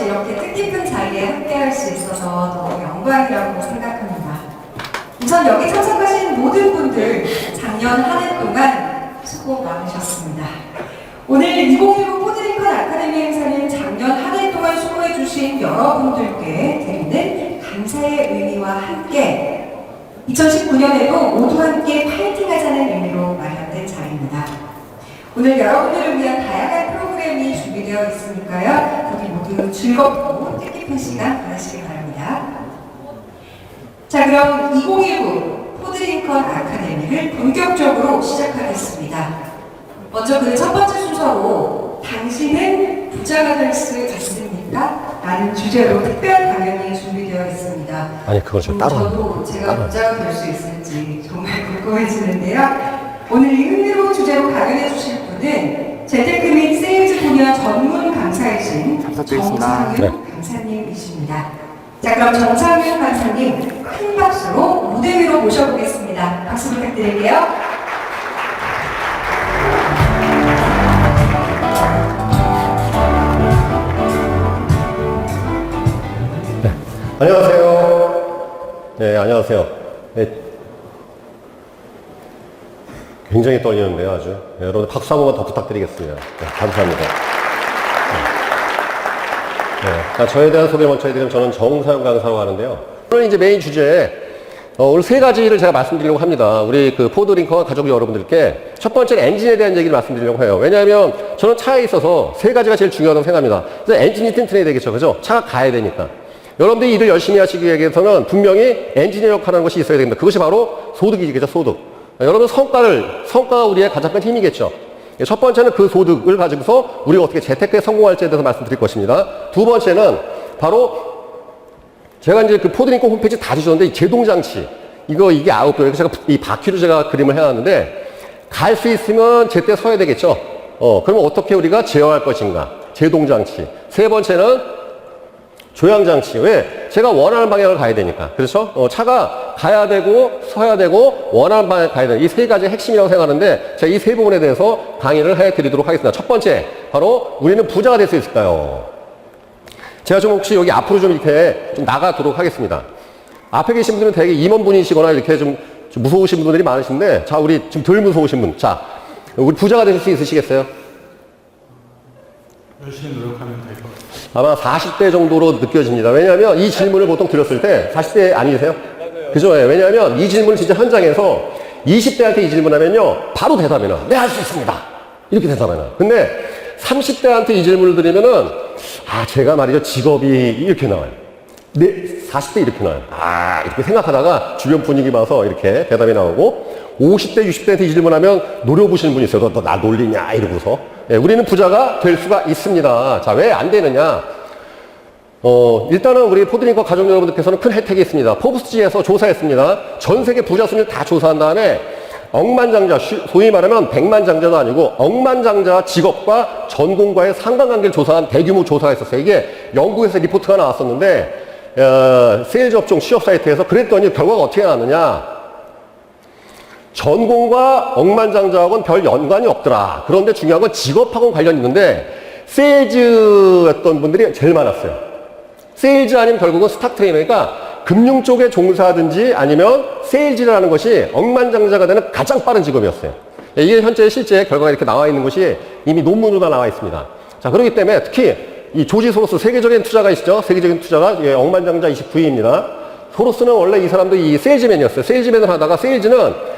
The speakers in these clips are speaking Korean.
이렇게 뜻깊은 자리에 함께할 수 있어서 너무 영광이라고 생각합니다. 우선 여기 참석하신 모든 분들 작년 한 해 동안 수고 많으셨습니다. 오늘 2019 포드링컨 아카데미 행사는 작년 한 해 동안 수고해주신 여러분들께 드리는 감사의 의미와 함께 2019년에도 모두 함께 파이팅하자는 의미로 마련된 자리입니다. 오늘 여러분들을 위한 다양한 프로그램이 준비되어 있으니까요. 부디 모두 즐겁고 뜻깊은 시간 보내시기 바랍니다. 자, 그럼 2019 포드링컨 아카데미를 본격적으로 시작하겠습니다. 먼저 그 첫 번째 순서로 당신은 부자가 될 수 있습니까? 라는 주제로 특별 강연이 준비되어 있습니다. 아니 그걸 저 따로 저도 제가 부자가 될 수 있을지 정말 궁금해지는데요. 오늘 이 흥미로운 주제로 강연해 주실 분은 재테크 및 세일즈 분야 전문 강사이신 정상윤 강사님이십니다. 자, 그럼 정상윤 강사님 큰 박수로 무대 위로 모셔보겠습니다. 박수 부탁드릴게요. 안녕하세요. 네, 안녕하세요. 네. 굉장히 떨리는데요, 아주. 네, 여러분 박수 한 번만 더 부탁드리겠습니다. 네, 감사합니다. 네, 저에 대한 소개를 먼저 해드리면 저는 정상윤 강사라고 하는데요. 오늘 이제 메인 주제에 오늘 세 가지를 제가 말씀드리려고 합니다. 우리 그 포드링컨 가족 여러분들께 첫 번째는 엔진에 대한 얘기를 말씀드리려고 해요. 왜냐하면 저는 차에 있어서 세 가지가 제일 중요하다고 생각합니다. 그래서 엔진이 튼튼해야 되겠죠, 그죠? 차가 가야 되니까. 여러분들이 일을 열심히 하시기 위해서는 분명히 엔지니어 역할하는 것이 있어야 됩니다. 그것이 바로 소득이겠죠, 소득. 여러분 성과가 우리의 가장 큰 힘이겠죠. 첫 번째는 그 소득을 가지고서 우리가 어떻게 재테크에 성공할지에 대해서 말씀드릴 것입니다. 두 번째는 바로 제가 이제 그 포드링컨 홈페이지 다 주셨는데 이 제동장치 이게 아웃도어 제가 이 바퀴로 제가 그림을 해놨는데 갈 수 있으면 제때 서야 되겠죠. 그러면 어떻게 우리가 제어할 것인가? 제동장치. 세 번째는 조향장치. 왜? 제가 원하는 방향을 가야 되니까. 그렇죠? 차가 가야 되고, 서야 되고, 원하는 방향을 가야 되는 이 세 가지의 핵심이라고 생각하는데, 제가 이 세 부분에 대해서 강의를 해드리도록 하겠습니다. 첫 번째, 바로 우리는 부자가 될 수 있을까요? 제가 좀 혹시 여기 앞으로 좀 이렇게 좀 나가도록 하겠습니다. 앞에 계신 분들은 되게 임원분이시거나 이렇게 좀 무서우신 분들이 많으신데, 자, 우리 좀 덜 무서우신 분. 자, 우리 부자가 되실 수 있으시겠어요? 열심히 노력하면 될 것 같아요. 아마 40대 정도로 느껴집니다. 왜냐하면 이 질문을 보통 드렸을 때 40대 아니세요? 맞아요. 그죠? 왜냐하면 이 질문을 진짜 현장에서 20대한테 이 질문하면요 바로 대답이 나. 네, 할 수 있습니다. 이렇게 대답이 나. 근데 30대한테 이 질문을 드리면은 제가 말이죠 직업이 이렇게 나와요. 네, 40대 이렇게 나와요. 이렇게 생각하다가 주변 분위기 봐서 이렇게 대답이 나오고 50대, 60대한테 이 질문하면 노려보시는 분이 있어요. 너 나 놀리냐? 이러고서. 우리는 부자가 될 수가 있습니다. 자, 왜 안 되느냐? 일단은 우리 포드링컨 가족 여러분들께서는 큰 혜택이 있습니다. 포브스지에서 조사했습니다. 전 세계 부자 순위를 다 조사한 다음에 억만장자, 소위 말하면 백만장자도 아니고 억만장자 직업과 전공과의 상관관계를 조사한 대규모 조사가 있었어요. 이게 영국에서 리포트가 나왔었는데 세일즈 업종 취업 사이트에서 그랬더니 결과가 어떻게 나왔느냐? 전공과 억만장자하고는 별 연관이 없더라. 그런데 중요한 건 직업하고는 관련이 있는데 세일즈였던 분들이 제일 많았어요. 세일즈 아니면 결국은 스탁 트레이너니까 금융 쪽에 종사하든지 아니면 세일즈라는 것이 억만장자가 되는 가장 빠른 직업이었어요. 이게 현재 실제 결과가 이렇게 나와 있는 것이 이미 논문으로 다 나와 있습니다. 자, 그렇기 때문에 특히 이 조지 소로스 세계적인 투자가 있죠. 세계적인 투자가 억만장자 29위입니다. 소로스는 원래 이 사람도 이 세일즈맨이었어요. 세일즈맨을 하다가 세일즈는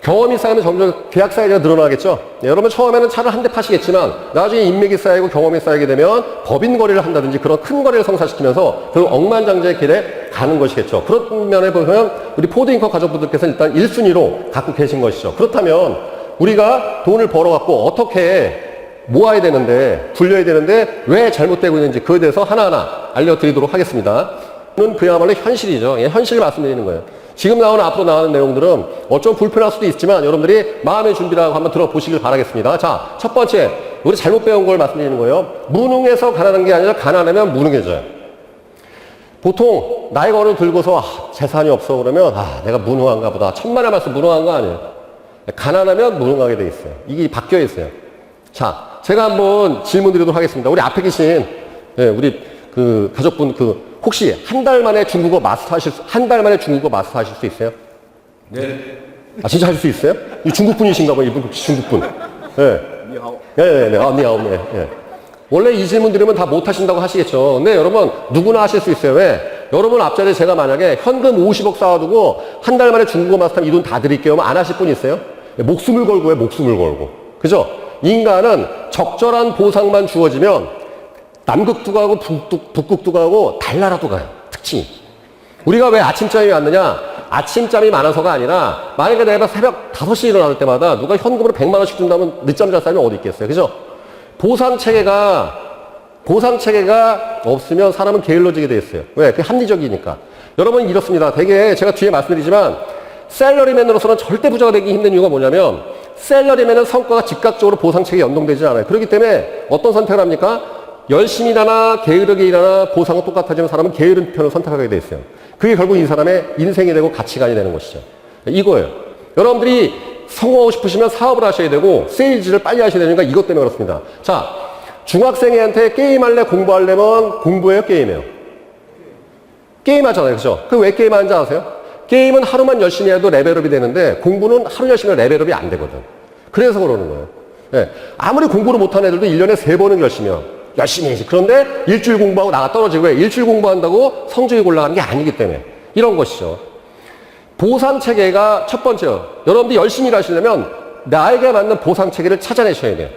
경험이 쌓이면 점점 계약 사이즈가 늘어나겠죠. 여러분 처음에는 차를 한 대 파시겠지만 나중에 인맥이 쌓이고 경험이 쌓이게 되면 법인 거래를 한다든지 그런 큰 거래를 성사시키면서 결국 억만장자의 길에 가는 것이겠죠. 그런 면에 보면 우리 포드링컨 가족분들께서는 일단 1순위로 갖고 계신 것이죠. 그렇다면 우리가 돈을 벌어갖고 어떻게 모아야 되는데 불려야 되는데 왜 잘못되고 있는지 그에 대해서 하나하나 알려드리도록 하겠습니다. 는 그야말로 현실이죠. 현실을 말씀드리는 거예요. 지금 앞으로 나오는 내용들은 어쩜 불편할 수도 있지만 여러분들이 마음의 준비라고 한번 들어보시길 바라겠습니다. 자, 첫 번째, 우리 잘못 배운 걸 말씀드리는 거예요. 무능해서 가난한 게 아니라 가난하면 무능해져요. 보통 나이가 어느 들고서 재산이 없어 그러면 내가 무능한가 보다. 천만에 말씀 무능한 거 아니에요. 가난하면 무능하게 돼 있어요. 이게 바뀌어 있어요. 자, 제가 한번 질문 드리도록 하겠습니다. 우리 앞에 계신 우리 가족분 혹시 한 달 만에 중국어 마스터 하실 수 있어요? 네. 아, 진짜 하실 수 있어요? 이 중국 분이신가 봐요, 이분 중국 분. 예. 니하오. 네. 아, 니하오. 네. 예. 원래 이 질문 드리면 다 못 하신다고 하시겠죠. 근데 여러분, 누구나 하실 수 있어요. 왜? 여러분 앞자리에 제가 만약에 현금 50억 쌓아두고 한 달 만에 중국어 마스터하면 이 돈 다 드릴게요. 안 하실 분 있어요? 목숨을 걸고 해, 목숨을 걸고. 그죠? 인간은 적절한 보상만 주어지면 남극도 가고 북극도 가고 달나라도 가요. 특징이. 우리가 왜 아침잠이 왔느냐? 아침잠이 많아서가 아니라 만약에 내가 새벽 5시에 일어날 때마다 누가 현금으로 100만 원씩 준다면 늦잠 잘 사람이 어디 있겠어요. 그죠? 보상체계가 없으면 사람은 게을러지게 돼 있어요. 왜? 그게 합리적이니까. 여러분 이렇습니다. 되게 제가 뒤에 말씀드리지만 셀러리맨으로서는 절대 부자가 되기 힘든 이유가 뭐냐면 셀러리맨은 성과가 즉각적으로 보상체계에 연동되지 않아요. 그렇기 때문에 어떤 선택을 합니까? 열심히 일하나 게으르게 일하나 보상은 똑같아지면 사람은 게으른 편을 선택하게 돼 있어요. 그게 결국 이 사람의 인생이 되고 가치관이 되는 것이죠. 이거예요. 여러분들이 성공하고 싶으시면 사업을 하셔야 되고 세일즈를 빨리 하셔야 되니까 이것 때문에 그렇습니다. 자, 중학생한테 게임할래 공부하려면 공부해요 게임해요? 게임하잖아요. 그죠? 그 왜 게임하는지 아세요? 게임은 하루만 열심히 해도 레벨업이 되는데 공부는 하루 열심히 해도 레벨업이 안 되거든. 그래서 그러는 거예요. 네. 아무리 공부를 못하는 애들도 1년에 3번은 열심히 해요. 열심히 해야지. 그런데 일주일 공부하고 나가 떨어지고 왜? 일주일 공부한다고 성적이 올라가는 게 아니기 때문에. 이런 것이죠. 보상체계가 첫 번째요. 여러분들이 열심히 일하시려면 나에게 맞는 보상체계를 찾아내셔야 돼요.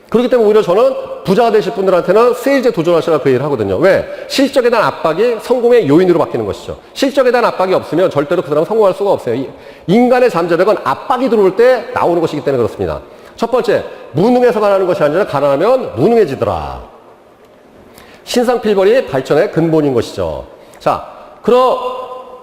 그렇기 때문에 오히려 저는 부자가 되실 분들한테는 세일즈에 도전하시라 그 얘기를 하거든요. 왜? 실적에 대한 압박이 성공의 요인으로 바뀌는 것이죠. 실적에 대한 압박이 없으면 절대로 그 사람은 성공할 수가 없어요. 인간의 잠재력은 압박이 들어올 때 나오는 것이기 때문에 그렇습니다. 첫 번째, 무능해서 가난한 것이 아니라 가난하면 무능해지더라. 신상필벌이 발전의 근본인 것이죠. 자,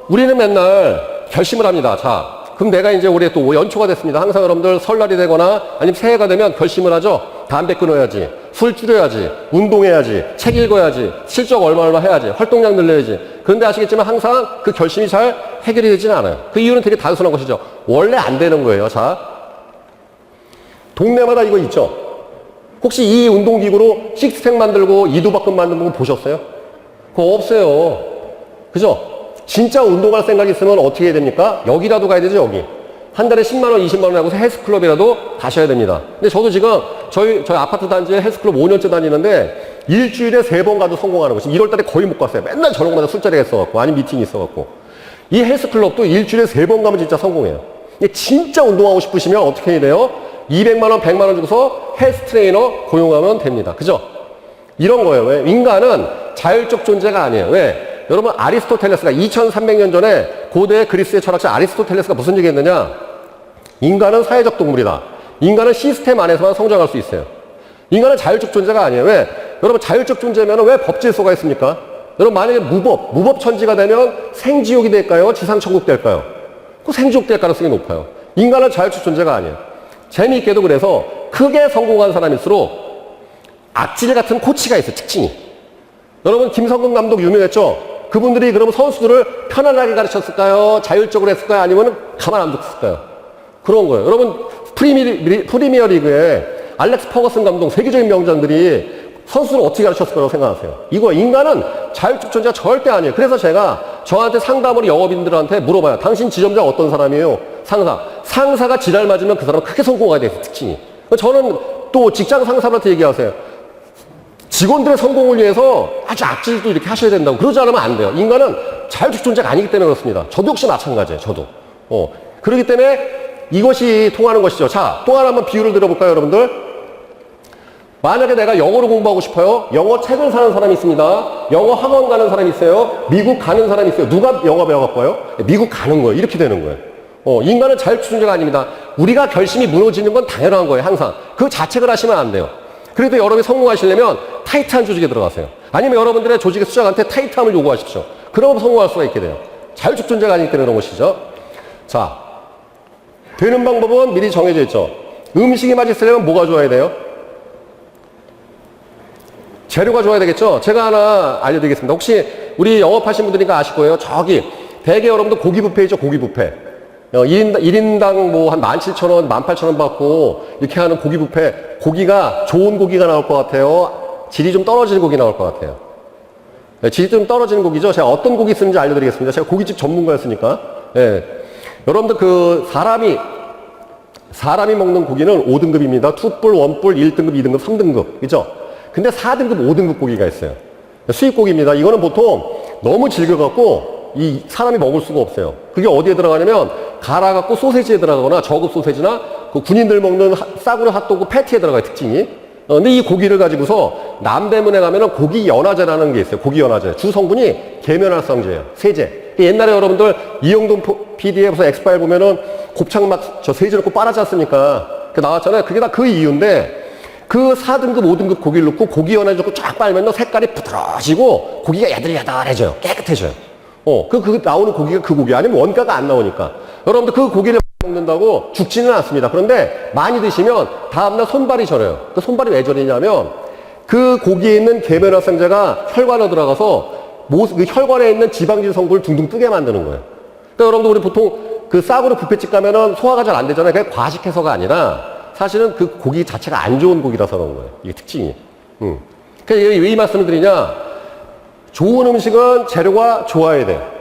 우리는 맨날 결심을 합니다. 자, 그럼 내가 이제 올해 또 연초가 됐습니다. 항상 여러분들 설날이 되거나 아니면 새해가 되면 결심을 하죠. 담배 끊어야지, 술 줄여야지, 운동해야지, 책 읽어야지, 실적 얼마 해야지, 활동량 늘려야지. 그런데 아시겠지만 항상 그 결심이 잘 해결이 되지는 않아요. 그 이유는 되게 단순한 것이죠. 원래 안 되는 거예요. 자, 동네마다 이거 있죠. 혹시 이 운동기구로 식스팩 만들고 이두박근 만드는 거 보셨어요? 그거 없어요. 그죠? 진짜 운동할 생각이 있으면 어떻게 해야 됩니까? 여기라도 가야 되죠, 여기. 한 달에 10만 원, 20만 원 하고서 헬스클럽이라도 가셔야 됩니다. 근데 저도 지금 저희 아파트 단지에 헬스클럽 5년째 다니는데 일주일에 3번 가도 성공하는 것이 1월 달에 거의 못 갔어요. 맨날 저녁마다 술자리가 있어갖고, 아니면 미팅이 있어갖고. 이 헬스클럽도 일주일에 3번 가면 진짜 성공해요. 진짜 운동하고 싶으시면 어떻게 해야 돼요? 200만 원, 100만 원 주고서 헬스 트레이너 고용하면 됩니다. 그죠? 이런 거예요. 왜? 인간은 자율적 존재가 아니에요. 왜? 여러분 아리스토텔레스가 2300년 전에 고대 그리스의 철학자 아리스토텔레스가 무슨 얘기했느냐? 인간은 사회적 동물이다. 인간은 시스템 안에서만 성장할 수 있어요. 인간은 자율적 존재가 아니에요. 왜? 여러분 자율적 존재면 왜 법질서가 있습니까? 여러분 만약에 무법천지가 되면 생지옥이 될까요? 지상천국 될까요? 그 생지옥 될 가능성이 높아요. 인간은 자율적 존재가 아니에요. 재미있게도 그래서 크게 성공한 사람일수록 악질 같은 코치가 있어요. 특징이. 여러분 김성근 감독 유명했죠? 그분들이 그러면 선수들을 편안하게 가르쳤을까요? 자율적으로 했을까요? 아니면 가만 안 뒀을까요? 그런 거예요. 여러분 프리미어 리그에 알렉스 퍼거슨 감독 세계적인 명장들이 선수를 어떻게 가르쳤을 거라고 생각하세요? 이거 인간은 자율적 존재가 절대 아니에요. 그래서 제가 저한테 상담으로 영업인들한테 물어봐요. 당신 지점장 어떤 사람이에요? 상사가 지랄 맞으면 그 사람은 크게 성공하게 돼요. 특징이. 저는 또 직장 상사한테 얘기하세요. 직원들의 성공을 위해서 아주 악질도 이렇게 하셔야 된다고. 그러지 않으면 안 돼요. 인간은 자율적 존재가 아니기 때문에 그렇습니다. 저도 역시 마찬가지예요. 저도. 그렇기 때문에 이것이 통하는 것이죠. 자, 또 하나 한번 비유를 들어볼까요, 여러분들? 만약에 내가 영어를 공부하고 싶어요. 영어 책을 사는 사람이 있습니다. 영어 학원 가는 사람이 있어요. 미국 가는 사람이 있어요. 누가 영어 배워갖고 와요? 미국 가는 거예요. 이렇게 되는 거예요. 인간은 자율적 존재가 아닙니다. 우리가 결심이 무너지는 건 당연한 거예요. 항상. 그 자책을 하시면 안 돼요. 그래도 여러분이 성공하시려면 타이트한 조직에 들어가세요. 아니면 여러분들의 조직의 수장한테 타이트함을 요구하십시오. 그러면 성공할 수가 있게 돼요. 자율적 존재가 아니기 때문에 그런 것이죠. 자, 되는 방법은 미리 정해져 있죠. 음식이 맛있으려면 뭐가 좋아야 돼요? 재료가 좋아야 되겠죠? 제가 하나 알려드리겠습니다. 혹시 우리 영업하신 분들이니까 아실 거예요. 저기 대개 여러분들 고기 뷔페이죠. 고기 뷔페. 1인당 뭐 한 17,000원, 18,000원 받고 이렇게 하는 고기 뷔페. 고기가 좋은 고기가 나올 것 같아요? 질이 좀 떨어지는 고기 나올 것 같아요? 질이 좀 떨어지는 고기죠. 제가 어떤 고기 쓰는지 알려드리겠습니다. 제가 고깃집 전문가였으니까. 예. 여러분들 그 사람이 먹는 고기는 5등급입니다. 투뿔, 원뿔, 1등급, 2등급, 3등급. 그죠? 근데 4등급, 5등급 고기가 있어요. 수입 고기입니다. 이거는 보통 너무 질겨갖고 이 사람이 먹을 수가 없어요. 그게 어디에 들어가냐면 갈아갖고 소세지에 들어가거나 저급 소세지나 그 군인들 먹는 싸구려 핫도그 패티에 들어가요, 특징이. 근데 이 고기를 가지고서 남대문에 가면은 고기 연화제라는 게 있어요. 고기 연화제. 주 성분이 계면활성제예요. 세제. 옛날에 여러분들 이영돈 PD에서 엑스파일 보면은 곱창 막 저 세제 넣고 빨아지 않습니까? 그 나왔잖아요. 그게 다 그 이유인데 그 4등급, 5등급 고기를 넣고 고기 연화제 넣고 쫙 빨면은 색깔이 부드러워지고 고기가 야들야들해져요. 깨끗해져요. 그 나오는 고기가 그 고기 아니면 원가가 안 나오니까. 여러분들 그 고기를 먹는다고 죽지는 않습니다. 그런데 많이 드시면 다음날 손발이 저려요. 그 손발이 왜 저리냐면 그 고기에 있는 계면활성제가 혈관으로 들어가서 그 혈관에 있는 지방질 성분을 둥둥 뜨게 만드는 거예요. 그러니까 여러분들 우리 보통 그 싸구려 뷔페집 가면은 소화가 잘 안 되잖아요. 그게 과식해서가 아니라 사실은 그 고기 자체가 안 좋은 고기라서 그런 거예요. 이게 특징이. 그러니까 왜 이 말씀을 드리냐? 좋은 음식은 재료가 좋아야 돼.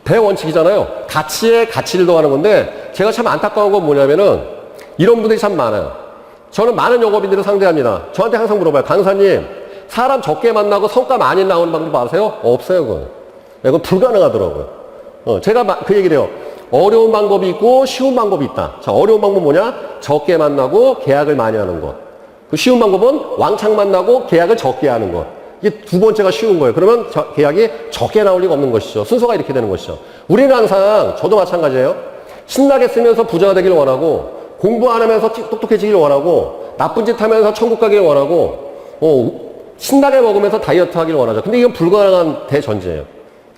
대원칙이잖아요. 가치에 가치를 더하는 건데 제가 참 안타까운 건 뭐냐면은 이런 분들이 참 많아요. 저는 많은 영업인들을 상대합니다. 저한테 항상 물어봐요. 강사님, 사람 적게 만나고 성과 많이 나오는 방법 아세요? 없어요, 그건. 이건 불가능하더라고요. 제가 그 얘기를 해요. 어려운 방법이 있고 쉬운 방법이 있다. 자, 어려운 방법은 뭐냐? 적게 만나고 계약을 많이 하는 것. 그 쉬운 방법은 왕창 만나고 계약을 적게 하는 것. 이게 두 번째가 쉬운 거예요. 그러면 계약이 적게 나올 리가 없는 것이죠. 순서가 이렇게 되는 것이죠. 우리는 항상, 저도 마찬가지예요. 신나게 쓰면서 부자가 되기를 원하고, 공부 안 하면서 똑똑해지기를 원하고, 나쁜 짓 하면서 천국 가기를 원하고, 신나게 먹으면서 다이어트 하기를 원하죠. 근데 이건 불가능한 대전제예요.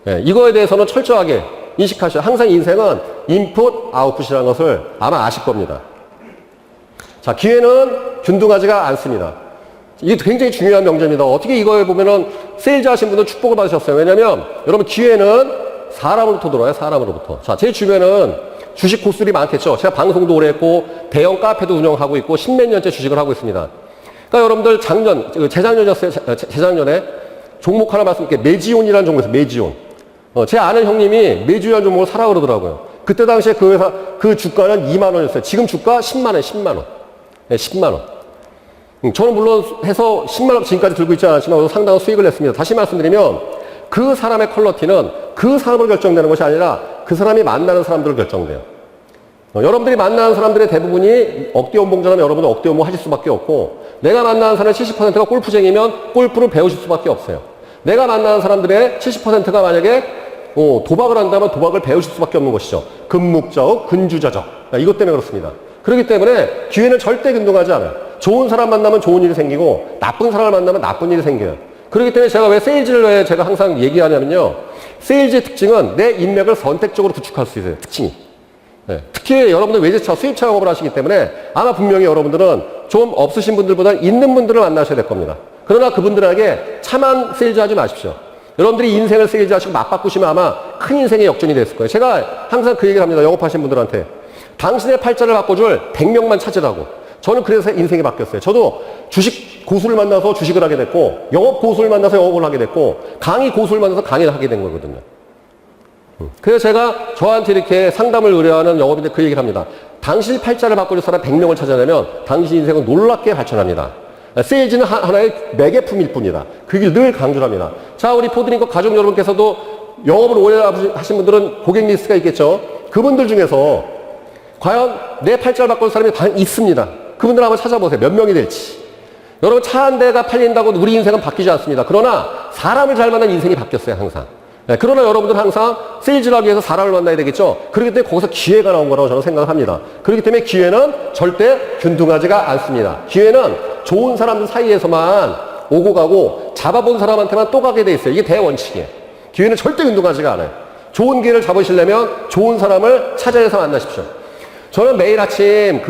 예, 이거에 대해서는 철저하게 인식하셔야. 항상 인생은 인풋, 아웃풋이라는 것을 아마 아실 겁니다. 자, 기회는 균등하지가 않습니다. 이게 굉장히 중요한 명제입니다. 어떻게 이거에 보면은 세일즈 하신 분들 축복을 받으셨어요. 왜냐면 여러분 기회는 사람으로부터 들어와요. 사람으로부터. 자, 제 주변은 주식 고수들이 많겠죠. 제가 방송도 오래 했고 대형 카페도 운영하고 있고 십몇 년째 주식을 하고 있습니다. 그러니까 여러분들 재작년에 종목 하나 말씀드릴게요. 메지온이라는 종목에서 메지온. 제 아는 형님이 메지온이라는 종목을 사라 그러더라고요. 그때 당시에 그 회사 그 주가는 2만 원이었어요. 지금 주가 10만 원, 10만 원. 네, 10만 원. 저는 물론 해서 10만 원 지금까지 들고 있지 않았지만 상당한 수익을 냈습니다. 다시 말씀드리면 그 사람의 퀄리티는 그 사람을 결정되는 것이 아니라 그 사람이 만나는 사람들을 결정돼요. 여러분들이 만나는 사람들의 대부분이 억대 연봉자라면 여러분은 억대 연봉 하실 수밖에 없고 내가 만나는 사람의 70%가 골프쟁이면 골프를 배우실 수밖에 없어요. 내가 만나는 사람들의 70%가 만약에 도박을 한다면 도박을 배우실 수밖에 없는 것이죠. 금묵자적, 근주자적. 이것 때문에 그렇습니다. 그렇기 때문에 기회는 절대 균등하지 않아요. 좋은 사람 만나면 좋은 일이 생기고 나쁜 사람을 만나면 나쁜 일이 생겨요. 그렇기 때문에 제가 왜 세일즈를 왜 제가 항상 얘기하냐면요. 세일즈의 특징은 내 인맥을 선택적으로 구축할 수 있어요. 특징이. 네. 특히 여러분들 외제차, 수입차 영업을 하시기 때문에 아마 분명히 여러분들은 좀 없으신 분들보다 있는 분들을 만나셔야 될 겁니다. 그러나 그분들에게 차만 세일즈 하지 마십시오. 여러분들이 인생을 세일즈 하시고 맞바꾸시면 아마 큰 인생의 역전이 됐을 거예요. 제가 항상 그 얘기를 합니다. 영업하신 분들한테. 당신의 팔자를 바꿔줄 100명만 찾으라고. 저는 그래서 인생이 바뀌었어요. 저도 주식 고수를 만나서 주식을 하게 됐고, 영업 고수를 만나서 영업을 하게 됐고, 강의 고수를 만나서 강의를 하게 된 거거든요. 그래서 제가 저한테 이렇게 상담을 의뢰하는 영업인들 그 얘기를 합니다. 당신 팔자를 바꿔줄 사람 100명을 찾아내면 당신 인생은 놀랍게 발전합니다. 세일즈는 하나의 매개품일 뿐이다. 그 얘기를 늘 강조를 합니다. 자, 우리 포드링커 가족 여러분께서도 영업을 오래 하신 분들은 고객 리스트가 있겠죠. 그분들 중에서 과연 내 팔자를 바꿔줄 사람이 다 있습니다. 그분들 한번 찾아보세요. 몇 명이 될지. 여러분 차 한 대가 팔린다고 우리 인생은 바뀌지 않습니다. 그러나 사람을 잘 만난 인생이 바뀌었어요. 항상. 네, 그러나 여러분들은 항상 세일즈를 하기 위해서 사람을 만나야 되겠죠. 그렇기 때문에 거기서 기회가 나온 거라고 저는 생각합니다. 그렇기 때문에 기회는 절대 균등하지가 않습니다. 기회는 좋은 사람들 사이에서만 오고 가고 잡아본 사람한테만 또 가게 돼 있어요. 이게 대원칙이에요. 기회는 절대 균등하지가 않아요. 좋은 기회를 잡으시려면 좋은 사람을 찾아내서 만나십시오. 저는 매일 아침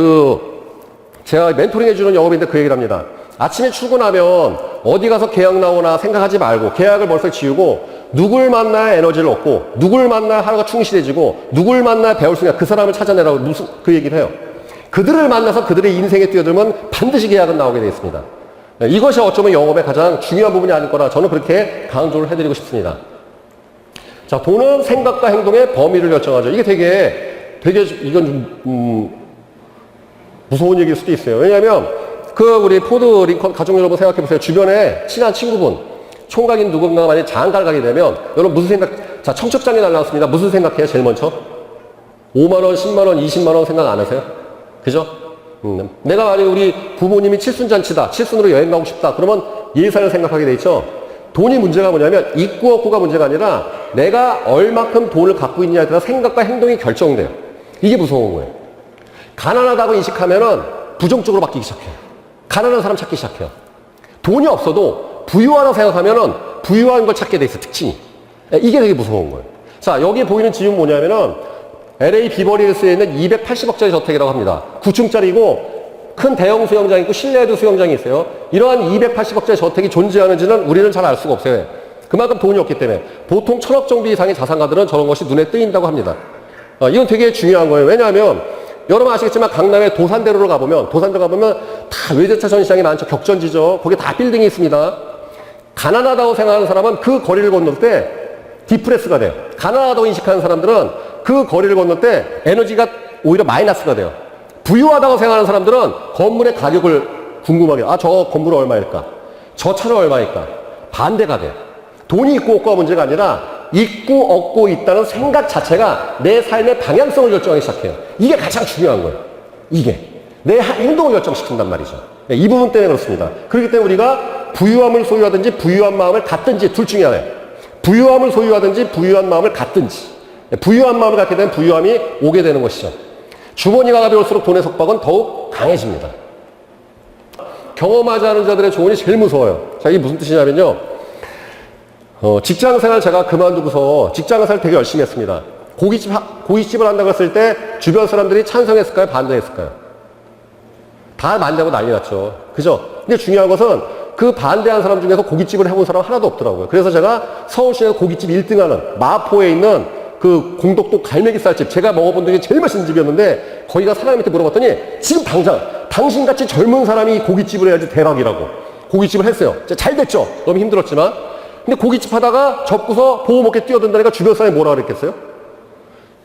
제가 멘토링 해주는 영업인데 그 얘기를 합니다. 아침에 출근하면 어디 가서 계약 나오나 생각하지 말고 계약을 벌써 지우고 누굴 만나야 에너지를 얻고 누굴 만나야 하루가 충실해지고 누굴 만나야 배울 수 있냐 그 사람을 찾아내라고 그 얘기를 해요. 그들을 만나서 그들의 인생에 뛰어들면 반드시 계약은 나오게 되어 있습니다. 이것이 어쩌면 영업의 가장 중요한 부분이 아닐 거라 저는 그렇게 강조를 해드리고 싶습니다. 자, 돈은 생각과 행동의 범위를 결정하죠. 이게 되게 이건 좀 무서운 얘기일 수도 있어요. 왜냐하면 우리 포드 링컨 가족 여러분 생각해 보세요. 주변에 친한 친구분, 총각인 누군가가 만약에 장가를 가게 되면 여러분 무슨 생각? 자, 청첩장이 날라왔습니다. 무슨 생각해요? 제일 먼저 5만 원, 10만 원, 20만 원 생각 안 하세요? 그죠? 내가 만약에 우리 부모님이 칠순잔치다, 칠순으로 여행 가고 싶다, 그러면 예산을 생각하게 돼 있죠. 돈이 문제가 뭐냐면 있고 없고가 문제가 아니라 내가 얼마큼 돈을 갖고 있냐에 따라 생각과 행동이 결정돼요. 이게 무서운 거예요. 가난하다고 인식하면은 부정적으로 바뀌기 시작해요. 가난한 사람 찾기 시작해요. 돈이 없어도 부유하다고 생각하면은 부유한 걸 찾게 돼 있어, 특징이. 이게 되게 무서운 거예요. 자, 여기 보이는 지금 뭐냐면은 LA 비버리힐스에 있는 280억짜리 저택이라고 합니다. 9층짜리고 큰 대형 수영장이 있고 실내에도 수영장이 있어요. 이러한 280억짜리 저택이 존재하는지는 우리는 잘 알 수가 없어요. 그만큼 돈이 없기 때문에 보통 1000억 정도 이상의 자산가들은 저런 것이 눈에 띄인다고 합니다. 이건 되게 중요한 거예요. 왜냐하면 여러분 아시겠지만 강남의 도산대로를 가보면 다 외제차 전시장이 많죠. 격전지죠. 거기 다 빌딩이 있습니다. 가난하다고 생각하는 사람은 그 거리를 건널 때 디프레스가 돼요. 가난하다고 인식하는 사람들은 그 거리를 건널 때 에너지가 오히려 마이너스가 돼요. 부유하다고 생각하는 사람들은 건물의 가격을 궁금하게, 저 건물은 얼마일까? 저 차는 얼마일까? 반대가 돼요. 돈이 있고 없고가 문제가 아니라 있고 없고 있다는 생각 자체가 내 삶의 방향성을 결정하기 시작해요. 이게 가장 중요한 거예요. 이게. 내 행동을 결정시킨단 말이죠. 이 부분 때문에 그렇습니다. 그렇기 때문에 우리가 부유함을 소유하든지 부유한 마음을 갖든지 둘 중에 하나예요. 부유함을 소유하든지 부유한 마음을 갖든지. 부유한 마음을 갖게 되면 부유함이 오게 되는 것이죠. 주머니가 가벼울수록 돈의 속박은 더욱 강해집니다. 경험하지 않은 자들의 조언이 제일 무서워요. 자, 이게 무슨 뜻이냐면요. 직장생활 제가 그만두고서 직장생활 되게 열심히 했습니다. 고깃집을 한다고 했을 때 주변 사람들이 찬성했을까요? 반대했을까요? 다 반대하고 난리 났죠. 그죠? 근데 중요한 것은 그 반대한 사람 중에서 고깃집을 해본 사람 하나도 없더라고요. 그래서 제가 서울시에서 고깃집 1등하는 마포에 있는 그 공덕동 갈매기 쌀집, 제가 먹어본 중에 제일 맛있는 집이었는데 거기가 사장님한테 물어봤더니 지금 당장 당신같이 젊은 사람이 고깃집을 해야지 대박이라고 고깃집을 했어요. 잘 됐죠. 너무 힘들었지만. 근데 고깃집 하다가 접고서 보험 업계 뛰어든다니까 주변 사람이 뭐라 그랬겠어요?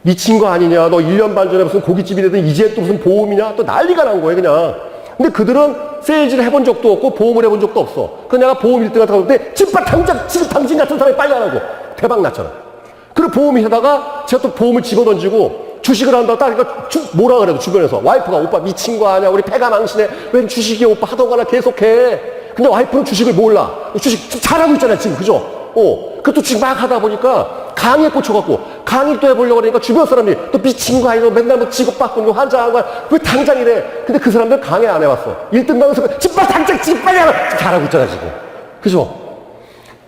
미친 거 아니냐, 너 1년 반 전에 무슨 고깃집이라든 이제 또 무슨 보험이냐, 또 난리가 난 거예요 그냥. 근데 그들은 세일즈를 해본 적도 없고 보험을 해본 적도 없어. 그래서 내가 보험 1등 같은 거 할때 지금 당신 같은 사람이 빨리 하라고. 대박 났잖아. 그리고 보험이 하다가 제가 또 보험을 집어던지고 주식을 한다고 따니까 뭐라 그래도 주변에서 와이프가 오빠 미친 거 아니야, 우리 패가 망신해, 웬 주식이야 오빠, 하던 거나 계속해. 근데 와이프는 주식을 몰라. 주식 잘하고 있잖아 지금, 그죠? 그것도 지금 막 하다 보니까 강의에 꽂혀갖고 강의 또 해보려고 하니까 주변 사람들이 또 미친 거 아니야, 맨날 뭐 직업 바꾸고 환장한 거야, 왜 당장 이래. 근데 그 사람들 강의 안 해봤어. 1등 나면서 지금 당장 지금 빨리 하라. 잘하고 있잖아 지금, 그죠?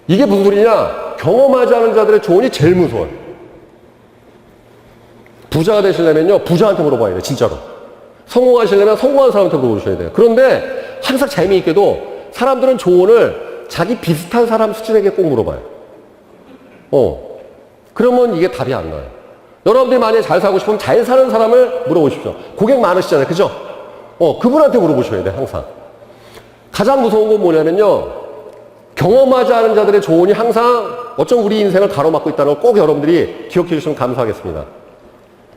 이게 무슨 소리냐? 경험하지 않은 자들의 조언이 제일 무서워요. 부자가 되시려면요, 부자한테 물어봐야 돼요, 진짜로. 성공하시려면 성공한 사람한테 물어보셔야 돼요. 그런데 항상 재미있게도 사람들은 조언을 자기 비슷한 사람 수준에게 꼭 물어봐요. 그러면 이게 답이 안 나요. 여러분들이 만약에 잘 살고 싶으면 잘 사는 사람을 물어보십시오. 고객 많으시잖아요, 그죠? 그분한테 물어보셔야 돼요, 항상. 가장 무서운 건 뭐냐면요, 경험하지 않은 자들의 조언이 항상 어쩜 우리 인생을 가로막고 있다는 걸 꼭 여러분들이 기억해 주시면 감사하겠습니다.